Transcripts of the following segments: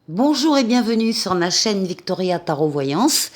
Bonjour et bienvenue sur ma chaîne Victoria Tarot Voyance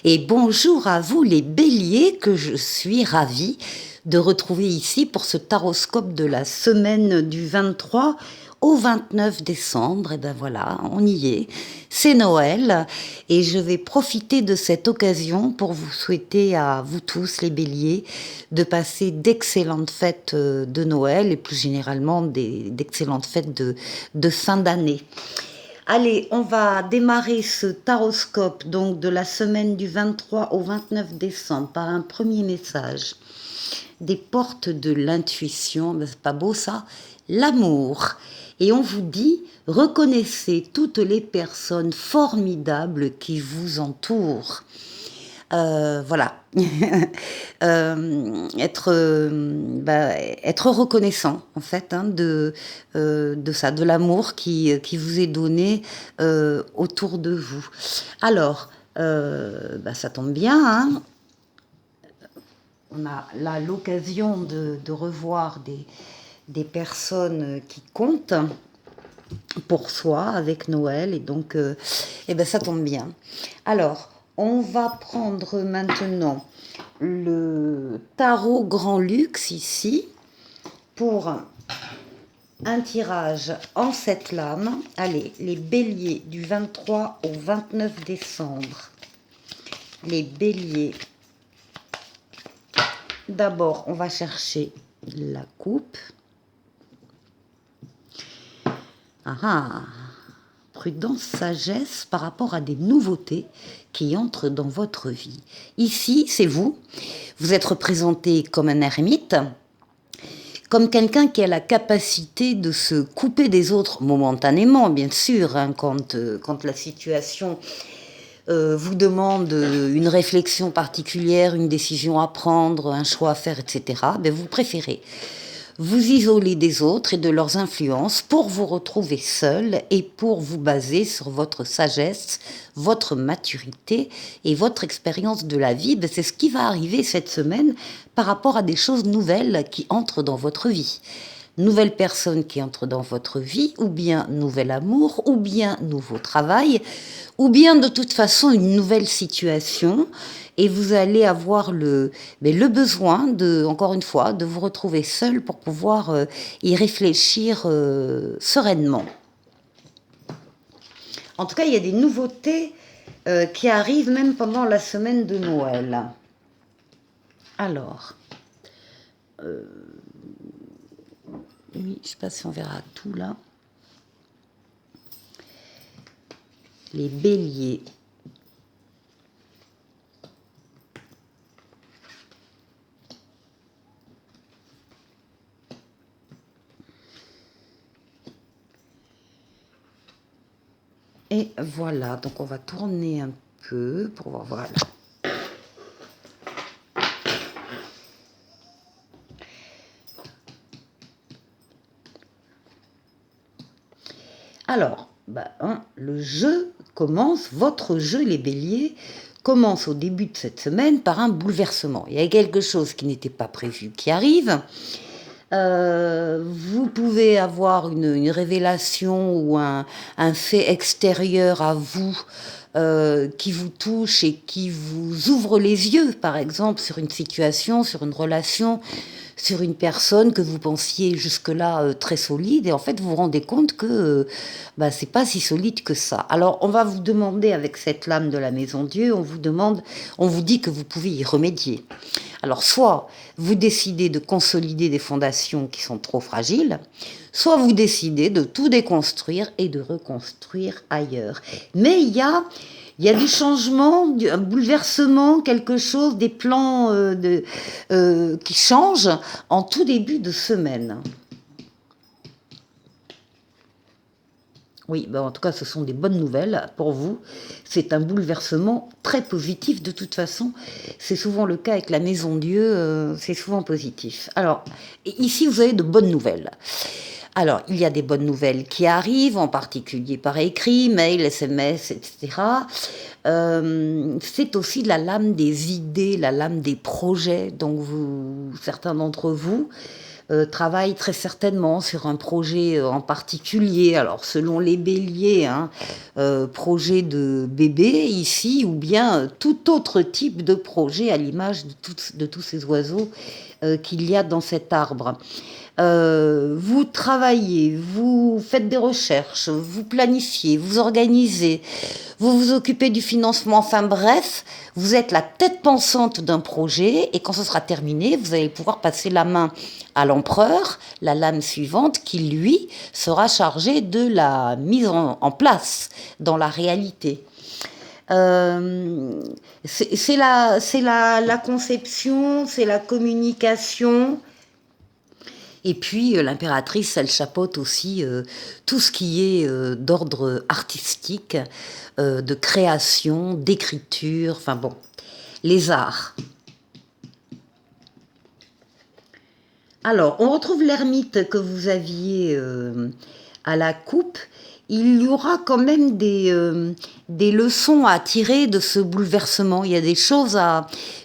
et bonjour à vous les béliers que je suis ravie de retrouver ici pour ce taroscope de la semaine du 23 au 29 décembre. Et ben voilà, on y est, c'est Noël et je vais profiter de cette occasion pour vous souhaiter à vous tous les béliers de passer d'excellentes fêtes de Noël et plus généralement d'excellentes fêtes de fin d'année. Allez, on va démarrer ce taroscope donc de la semaine du 23 au 29 décembre par un premier message. Des portes de l'intuition, ben, c'est pas beau ça? L'amour. Et on vous dit, reconnaissez toutes les personnes formidables qui vous entourent. Voilà. Être reconnaissant en fait de ça, de l'amour qui vous est donné autour de vous. Alors, ça tombe bien, hein. On a là l'occasion de revoir des personnes qui comptent pour soi avec Noël et donc ça tombe bien. Alors, on va prendre maintenant le tarot Grand Luxe ici pour un tirage en 7 lames. Allez, les béliers du 23 au 29 décembre. Les béliers. D'abord, on va chercher la coupe. Prudence, sagesse par rapport à des nouveautés qui entrent dans votre vie. Ici, c'est vous. Vous êtes représenté comme un ermite, comme quelqu'un qui a la capacité de se couper des autres momentanément, bien sûr, hein, quand la situation vous demande une réflexion particulière, une décision à prendre, un choix à faire, etc., vous préférez vous isoler des autres et de leurs influences pour vous retrouver seul et pour vous baser sur votre sagesse, votre maturité et votre expérience de la vie. C'est ce qui va arriver cette semaine par rapport à des choses nouvelles qui entrent dans votre vie. Nouvelle personne qui entre dans votre vie, ou bien nouvel amour, ou bien nouveau travail, ou bien de toute façon une nouvelle situation, et vous allez avoir le besoin encore une fois, de vous retrouver seul pour pouvoir y réfléchir sereinement. En tout cas, il y a des nouveautés qui arrivent même pendant la semaine de Noël. Alors, oui, je ne sais pas si on verra tout là. Les béliers. Et voilà, donc on va tourner un peu pour voir, voilà. Alors, le jeu commence, votre jeu, les béliers, commence au début de cette semaine par un bouleversement. Il y a quelque chose qui n'était pas prévu qui arrive. Vous pouvez avoir une révélation ou un fait extérieur à vous qui vous touche et qui vous ouvre les yeux, par exemple, sur une situation, sur une relation, sur une personne que vous pensiez jusque-là très solide, et en fait vous vous rendez compte que c'est pas si solide que ça. Alors on va vous demander, avec cette lame de la Maison Dieu, on vous dit que vous pouvez y remédier. Alors soit vous décidez de consolider des fondations qui sont trop fragiles, soit vous décidez de tout déconstruire et de reconstruire ailleurs. Mais il y a du changement, un bouleversement, quelque chose, des plans qui changent en tout début de semaine. Oui, en tout cas, ce sont des bonnes nouvelles pour vous. C'est un bouleversement très positif de toute façon. C'est souvent le cas avec la Maison Dieu, c'est souvent positif. Alors, ici, vous avez de bonnes nouvelles. Alors, il y a des bonnes nouvelles qui arrivent, en particulier par écrit, mail, SMS, etc. C'est aussi la lame des idées, la lame des projets. Donc, certains d'entre vous travaille très certainement sur un projet en particulier. Alors selon les béliers, hein, projet de bébé ici, ou bien tout autre type de projet à l'image de tous ces oiseaux qu'il y a dans cet arbre. Vous travaillez, vous faites des recherches, vous planifiez, vous organisez, vous vous occupez du financement, enfin bref, vous êtes la tête pensante d'un projet et quand ce sera terminé, vous allez pouvoir passer la main à l'empereur, la lame suivante, qui lui sera chargé de la mise en place dans la réalité. C'est la conception, c'est la communication. Et puis l'impératrice, elle chapeaute aussi tout ce qui est d'ordre artistique, de création, d'écriture, enfin bon, les arts. Alors, on retrouve l'ermite que vous aviez à la coupe. Il y aura quand même des leçons à tirer de ce bouleversement. Il y a des choses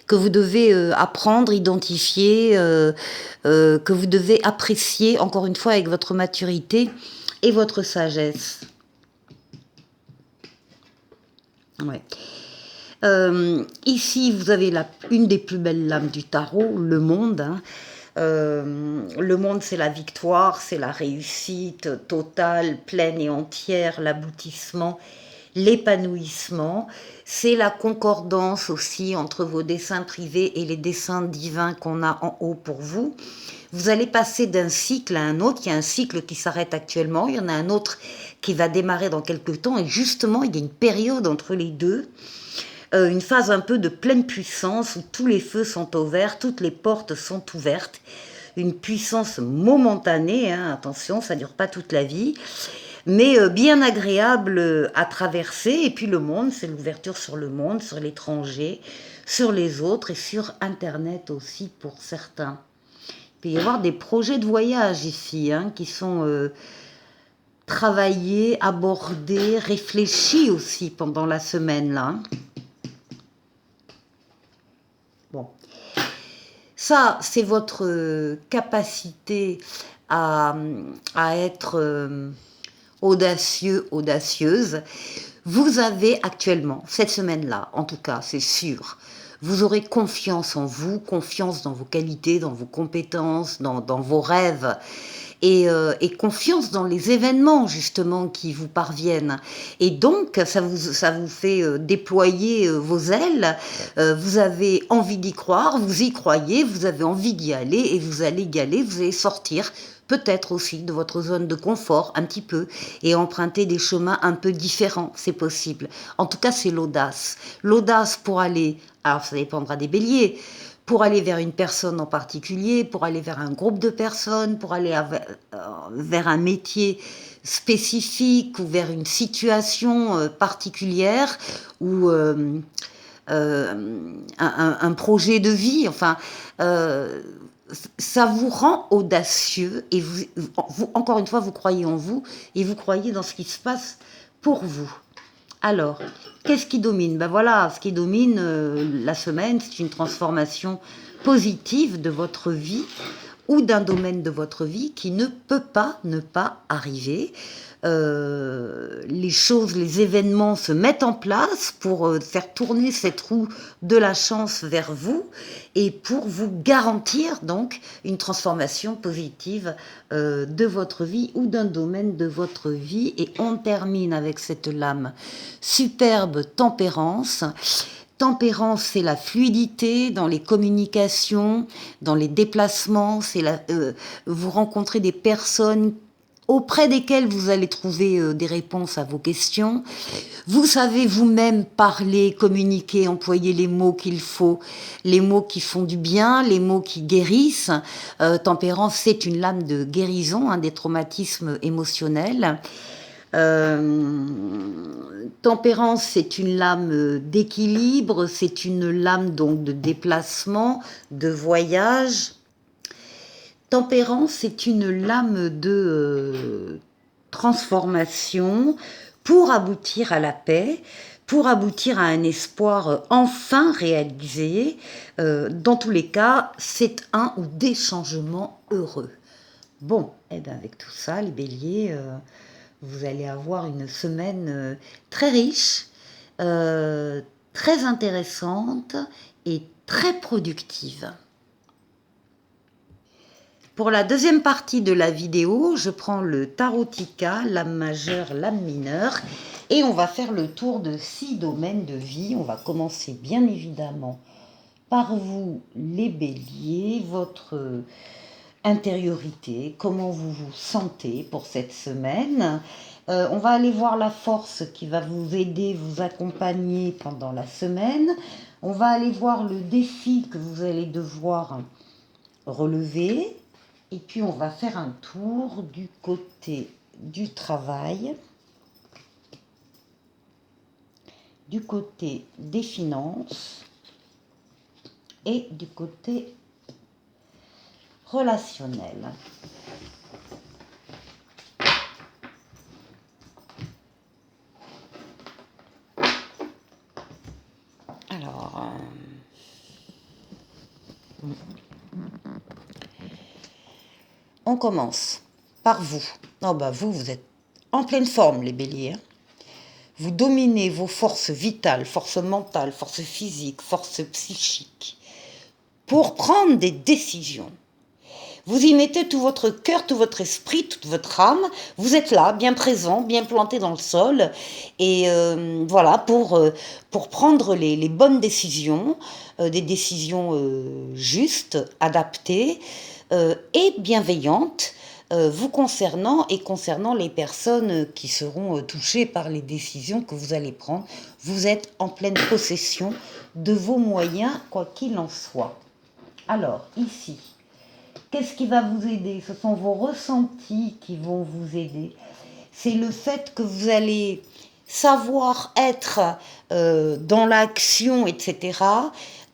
que vous devez apprendre, identifier, que vous devez apprécier, encore une fois, avec votre maturité et votre sagesse. Ouais. Ici, vous avez une des plus belles lames du tarot, le monde. Hein. Le monde, c'est la victoire, c'est la réussite totale, pleine et entière, l'aboutissement, l'épanouissement. C'est la concordance aussi entre vos desseins privés et les desseins divins qu'on a en haut pour vous. Vous allez passer d'un cycle à un autre. Il y a un cycle qui s'arrête actuellement, il y en a un autre qui va démarrer dans quelques temps. Et justement, il y a une période entre les deux. Une phase un peu de pleine puissance où tous les feux sont au vert, toutes les portes sont ouvertes. Une puissance momentanée, hein, attention, ça ne dure pas toute la vie, mais bien agréable à traverser. Et puis le monde, c'est l'ouverture sur le monde, sur l'étranger, sur les autres et sur Internet aussi pour certains. Il peut y avoir des projets de voyage ici hein, qui sont travaillés, abordés, réfléchis aussi pendant la semaine là. Bon, ça, c'est votre capacité à être audacieux, audacieuse. Vous avez actuellement, cette semaine-là, en tout cas, c'est sûr, vous aurez confiance en vous, confiance dans vos qualités, dans vos compétences, dans vos rêves. Et confiance dans les événements justement qui vous parviennent. Et donc, ça vous fait déployer vos ailes, vous avez envie d'y croire, vous y croyez, vous avez envie d'y aller et vous allez y aller, vous allez sortir peut-être aussi de votre zone de confort un petit peu et emprunter des chemins un peu différents, c'est possible. En tout cas, c'est l'audace. L'audace pour aller, alors ça dépendra des béliers, pour aller vers une personne en particulier, pour aller vers un groupe de personnes, pour aller vers un métier spécifique ou vers une situation particulière ou un projet de vie. Enfin, ça vous rend audacieux et encore une fois, vous croyez en vous et vous croyez dans ce qui se passe pour vous. Alors, qu'est-ce qui domine? Ben voilà, ce qui domine la semaine, c'est une transformation positive de votre vie ou d'un domaine de votre vie qui ne peut pas ne pas arriver. Les choses, les événements se mettent en place pour faire tourner cette roue de la chance vers vous et pour vous garantir donc une transformation positive de votre vie ou d'un domaine de votre vie. Et on termine avec cette lame superbe tempérance. Tempérance, c'est la fluidité dans les communications, dans les déplacements. Vous rencontrez des personnes auprès desquelles vous allez trouver des réponses à vos questions. Vous savez vous-même parler, communiquer, employer les mots qu'il faut, les mots qui font du bien, les mots qui guérissent. Tempérance, c'est une lame de guérison des traumatismes émotionnels. Tempérance, c'est une lame d'équilibre, c'est une lame donc de déplacement, de voyage. Tempérance, c'est une lame de transformation pour aboutir à la paix, pour aboutir à un espoir enfin réalisé. Dans tous les cas, c'est un ou des changements heureux. Bon, et bien avec tout ça, les béliers, vous allez avoir une semaine très riche, très intéressante et très productive. Pour la deuxième partie de la vidéo, je prends le tarotica, l'âme majeure, l'âme mineure, et on va faire le tour de 6 domaines de vie. On va commencer bien évidemment par vous, les béliers, votre intériorité, comment vous vous sentez pour cette semaine. On va aller voir la force qui va vous aider, vous accompagner pendant la semaine. On va aller voir le défi que vous allez devoir relever. Et puis on va faire un tour du côté du travail, du côté des finances et du côté relationnel. Alors, on commence par vous. Oh bah vous êtes en pleine forme, les béliers. Vous dominez vos forces vitales, forces mentales, forces physiques, forces psychiques, pour prendre des décisions. Vous y mettez tout votre cœur, tout votre esprit, toute votre âme. Vous êtes là, bien présent, bien planté dans le sol. Et voilà, pour prendre les bonnes décisions, des décisions justes, adaptées et bienveillantes, vous concernant et concernant les personnes qui seront touchées par les décisions que vous allez prendre. Vous êtes en pleine possession de vos moyens, quoi qu'il en soit. Alors, ici, qu'est-ce qui va vous aider? Ce sont vos ressentis qui vont vous aider. C'est le fait que vous allez savoir être dans l'action, etc.,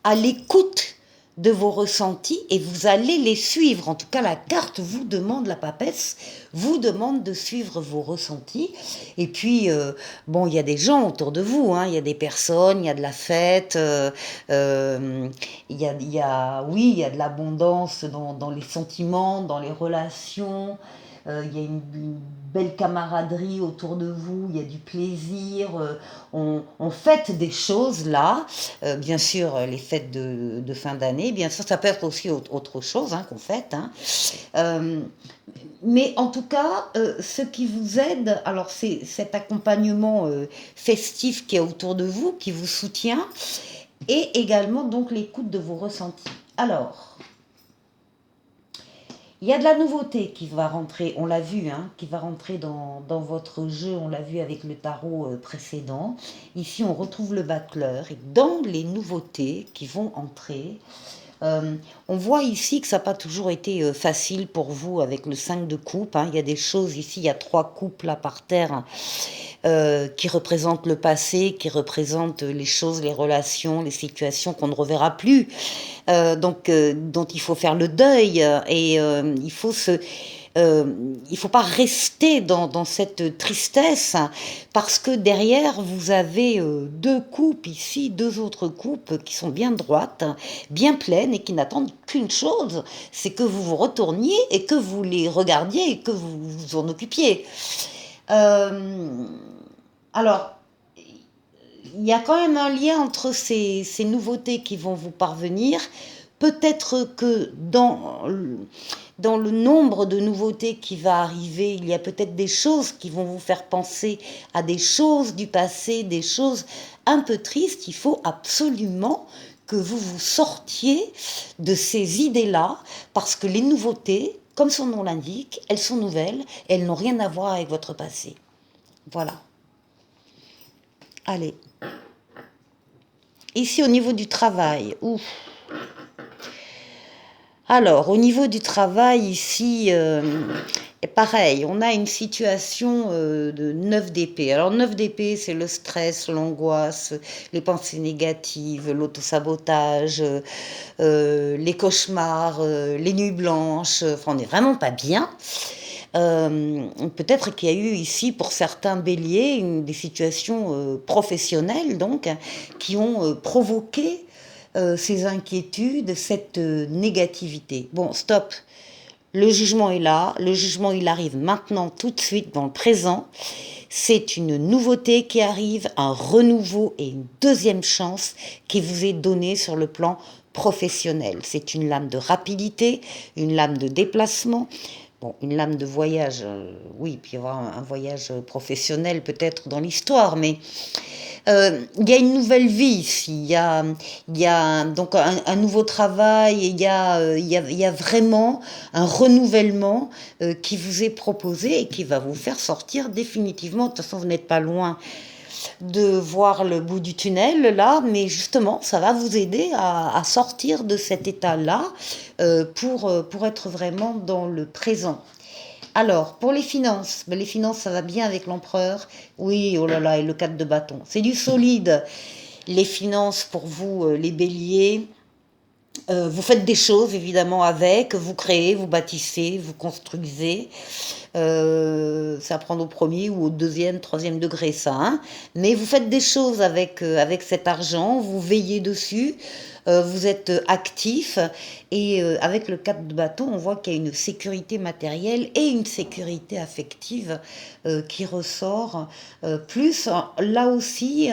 à l'écoute de vos ressentis et vous allez les suivre. En tout cas, la carte vous demande, la papesse vous demande de suivre vos ressentis. Et puis, bon, il y a des gens autour de vous, hein, il y a des personnes, il y a de la fête, il y a de l'abondance dans les sentiments, dans les relations. Il y a une belle camaraderie autour de vous, il y a du plaisir, on fête des choses là, bien sûr les fêtes de fin d'année, bien sûr ça peut être aussi autre chose hein, qu'on fête, hein. Mais en tout cas, ce qui vous aide, alors c'est cet accompagnement festif qui est autour de vous, qui vous soutient, et également donc l'écoute de vos ressentis. Alors, il y a de la nouveauté qui va rentrer, on l'a vu, hein, qui va rentrer dans votre jeu, on l'a vu avec le tarot précédent. Ici, on retrouve le battleur, et dans les nouveautés qui vont entrer, on voit ici que ça n'a pas toujours été facile pour vous avec le 5 de coupe, hein. Il y a des choses ici, il y a 3 coupes là par terre, qui représentent le passé, qui représentent les choses, les relations, les situations qu'on ne reverra plus, dont il faut faire le deuil, et il faut pas rester dans cette tristesse, parce que derrière vous avez 2 coupes ici, 2 autres coupes qui sont bien droites, bien pleines et qui n'attendent qu'une chose, c'est que vous vous retourniez et que vous les regardiez et que vous vous en occupiez. Alors, il y a quand même un lien entre ces nouveautés qui vont vous parvenir. Peut-être que dans le nombre de nouveautés qui va arriver, il y a peut-être des choses qui vont vous faire penser à des choses du passé, des choses un peu tristes. Il faut absolument que vous vous sortiez de ces idées-là, parce que les nouveautés, comme son nom l'indique, elles sont nouvelles, elles n'ont rien à voir avec votre passé. Voilà. Allez. Ici, au niveau du travail, ouf. Alors, au niveau du travail, ici, pareil, on a une situation de 9 d'épée. Alors, 9 d'épée, c'est le stress, l'angoisse, les pensées négatives, l'autosabotage, les cauchemars, les nuits blanches. Enfin, on n'est vraiment pas bien. Peut-être qu'il y a eu ici, pour certains béliers, des situations professionnelles, donc, qui ont provoqué ces inquiétudes, cette négativité. Bon, stop. Le jugement est là, le jugement il arrive maintenant, tout de suite, dans le présent. C'est une nouveauté qui arrive, un renouveau et une deuxième chance qui vous est donnée sur le plan professionnel. C'est une lame de rapidité, une lame de déplacement. Bon, une lame de voyage, oui, puis il y aura un voyage professionnel peut-être dans l'histoire, mais il y a une nouvelle vie ici, il y a donc un nouveau travail, il y a vraiment un renouvellement qui vous est proposé et qui va vous faire sortir définitivement. De toute façon, vous n'êtes pas loin de voir le bout du tunnel là, mais justement, ça va vous aider à sortir de cet état-là pour être vraiment dans le présent. Alors, pour les finances, ben les finances, ça va bien avec l'empereur. Oui, oh là là, et le 4 de bâton. C'est du solide. Les finances, pour vous, les béliers, vous faites des choses, évidemment, avec. Vous créez, vous bâtissez, vous construisez. Ça prend au premier ou au deuxième, troisième degré, ça. Hein. Mais vous faites des choses avec cet argent. Vous veillez dessus. Vous êtes actif et avec le 4 de bâton, on voit qu'il y a une sécurité matérielle et une sécurité affective qui ressort. Plus, là aussi,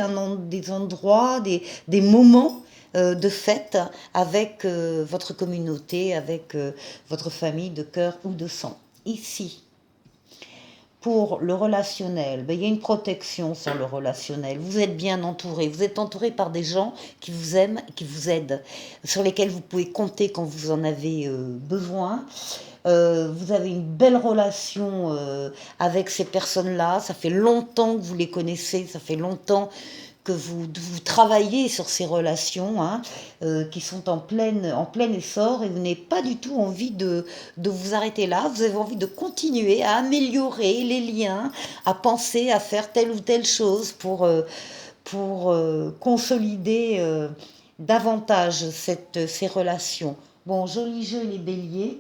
des endroits, des moments de fête avec votre communauté, avec votre famille de cœur ou de sang. Ici, pour le relationnel, ben, il y a une protection sur le relationnel. Vous êtes bien entouré. Vous êtes entouré par des gens qui vous aiment, qui vous aident, sur lesquels vous pouvez compter quand vous en avez besoin. Vous avez une belle relation avec ces personnes-là. Ça fait longtemps que vous les connaissez. Ça fait longtemps que vous travaillez sur ces relations hein, qui sont en plein essor et vous n'avez pas du tout envie de vous arrêter là, vous avez envie de continuer à améliorer les liens, à penser à faire telle ou telle chose pour consolider davantage ces relations. Bon, joli jeu les béliers.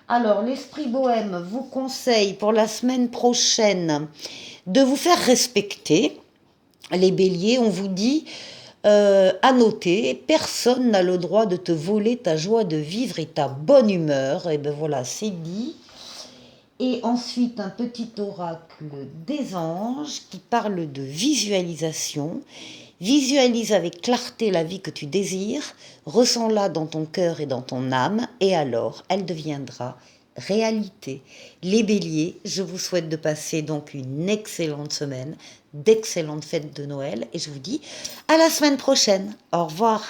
Alors, l'esprit bohème vous conseille pour la semaine prochaine de vous faire respecter. Les béliers, on vous dit à noter, personne n'a le droit de te voler ta joie de vivre et ta bonne humeur. Et ben voilà, c'est dit. Et ensuite, un petit oracle des anges qui parle de visualisation. Visualise avec clarté la vie que tu désires, ressens-la dans ton cœur et dans ton âme, et alors elle deviendra réalité. Les béliers, je vous souhaite de passer donc une excellente semaine, d'excellentes fêtes de Noël, et je vous dis à la semaine prochaine. Au revoir.